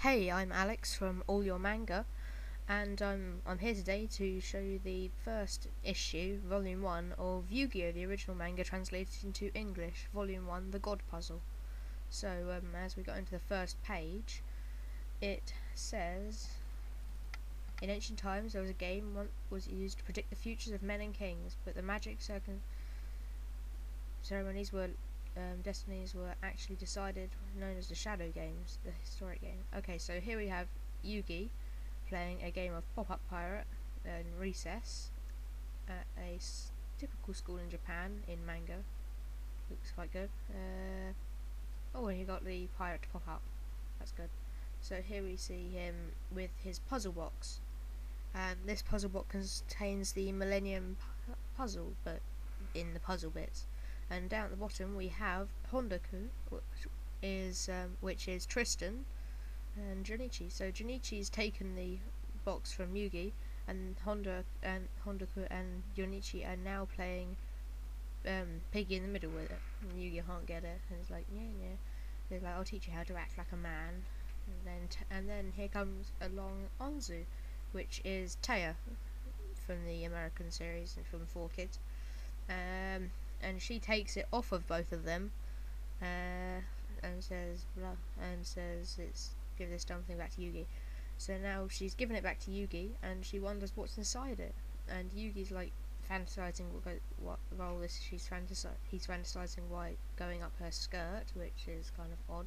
Hey, I'm Alex from All Your Manga, and I'm here today to show you the first issue, Volume 1, of Yu-Gi Oh! The original manga translated into English, Volume 1, The God Puzzle. So, as we got into the first page, it says, in ancient times there was a game was used to predict the futures of men and kings, but the magic destinies were actually decided, known as the Shadow Games, the historic game. Okay, so here we have Yugi playing a game of Pop-Up Pirate in recess at a typical school in Japan in manga. Looks quite good. Oh, and he got the pirate to pop up. That's good. So here we see him with his puzzle box, and this puzzle box contains the Millennium Puzzle, but in the puzzle bits. And down at the bottom we have Hondaku, which is Tristan and Junichi. So Junichi's taken the box from Yugi, and Hondaku and Junichi are now playing Piggy in the middle with it. And Yugi can't get it, and he's like, yeah. He's like, I'll teach you how to act like a man. And then here comes along Onzu, which is Taya from the American series and from 4Kids. And she takes it off of both of them, and says it's give this dumb thing back to Yugi. So now she's given it back to Yugi, and she wonders what's inside it. And Yugi's like fantasizing what role he's fantasizing why going up her skirt, which is kind of odd.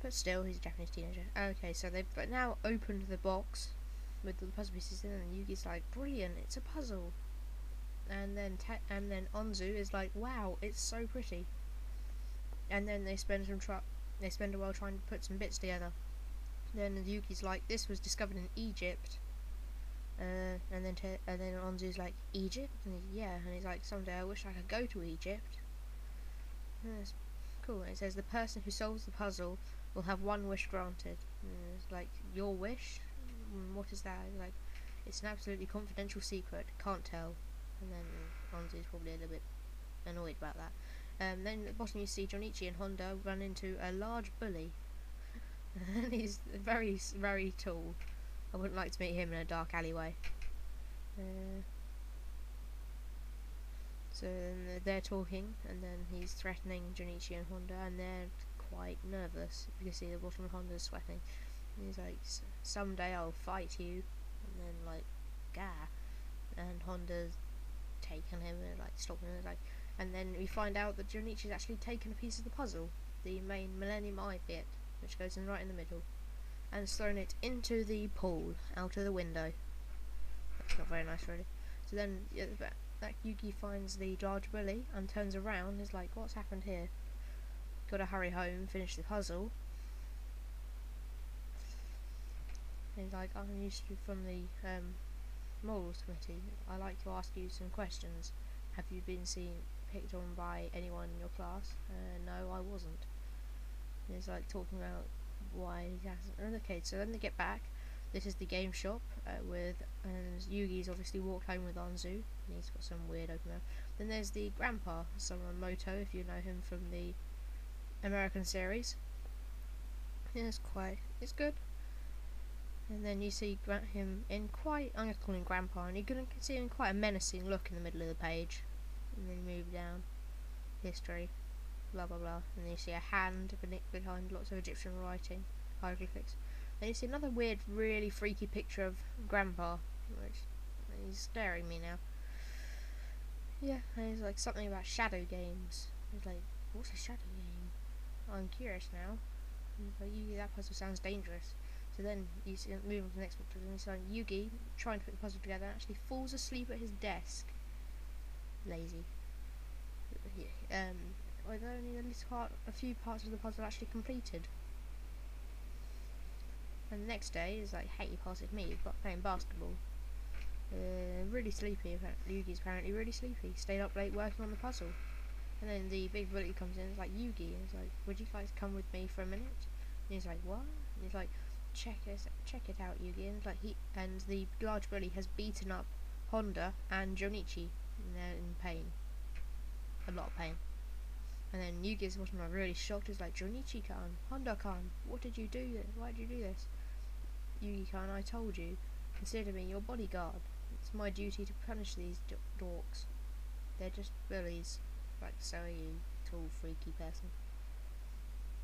But still, he's a Japanese teenager. Okay, so they've now opened the box with the puzzle pieces in, and Yugi's like, brilliant, it's a puzzle. And then Onzu is like, wow, it's so pretty. And then they spend a while trying to put some bits together. Then Yuki's like, this was discovered in Egypt. And then Onzu's like, Egypt? And he's like, someday I wish I could go to Egypt. And that's cool. And it says the person who solves the puzzle will have one wish granted. And it's like, your wish? What is that? It's like, it's an absolutely confidential secret. Can't tell. And then Onzu's probably a little bit annoyed about that. Then at the bottom you see Junichi and Honda run into a large bully. And he's very, very tall. I wouldn't like to meet him in a dark alleyway. So then they're talking, and then he's threatening Junichi and Honda, and they're quite nervous. You can see the bottom of Honda's sweating. And he's like, someday I'll fight you. And then like, gah. And Honda's taken him and like stopping him, and then we find out that Junichi's actually taken a piece of the puzzle, the main Millennium Eye bit, which goes in right in the middle, and has thrown it into the pool out of the window. That's not very nice, really. So then that Yugi finds the large bully and turns around and is like, what's happened here? Gotta hurry home, finish the puzzle. And he's like, I'm used to from the Morals Committee. I like to ask you some questions. Have you been picked on by anyone in your class? No, I wasn't. And he's like talking about why he hasn't. Okay, so then they get back. This is the game shop and Yugi's obviously walked home with Onzu, and he's got some weird open mouth. Then there's the grandpa, Moto, if you know him from the American series. Yeah, it's good. And then you see him in quite, I'm going to call him Grandpa, and you're going to see him in quite a menacing look in the middle of the page. And then you move down, history, blah blah blah, and then you see a hand behind lots of Egyptian writing, hieroglyphics. Then you see another weird, really freaky picture of Grandpa, which he's scaring me now. Yeah, and he's like something about shadow games. He's like, what's a shadow game? I'm curious now. He's like, that puzzle sounds dangerous. So then you see, moving on to the next picture, and you see Yugi trying to put the puzzle together and actually falls asleep at his desk. Lazy. With only a few parts of the puzzle actually completed. And the next day is like, hey, pass it to me, playing basketball. Really sleepy. Yugi's apparently really sleepy. Stayed up late working on the puzzle. And then the big bully comes in and is like, Yugi, and he's like, would you guys come with me for a minute? And he's like, what? And he's like, check it out, Yugi. And the large bully has beaten up Honda and Junichi, and they're in pain, a lot of pain. And then Yugi's watching him really shocked. He's like, Jonichi-kan, Honda-kan, what did you do? Why did you do this? Yugi-kan, I told you. Consider me your bodyguard. It's my duty to punish these dorks. They're just bullies. Like, so are you, tall, freaky person.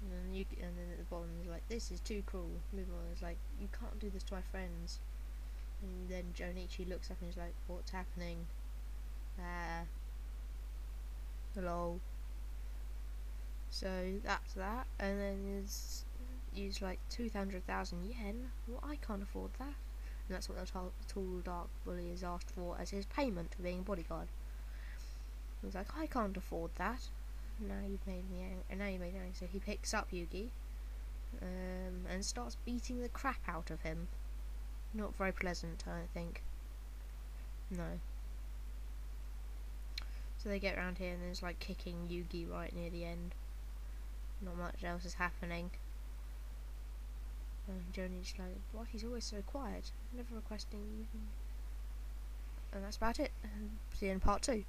And then at the bottom he's like, this is too cruel. Move on. It's like, you can't do this to my friends. And then Jonichi looks up and he's like, what's happening? Hello. So that's that. And then he's like 200,000 yen. Well, I can't afford that. And that's what the tall dark bully is asked for as his payment for being a bodyguard. He's like, I can't afford that. Now you've made me angry. And now you made me angry. So he picks up Yugi and starts beating the crap out of him. Not very pleasant, I think. No. So they get around here and there's like kicking Yugi right near the end. Not much else is happening. And Jonichi's like, what? He's always so quiet. Never requesting. And that's about it. See you in part 2.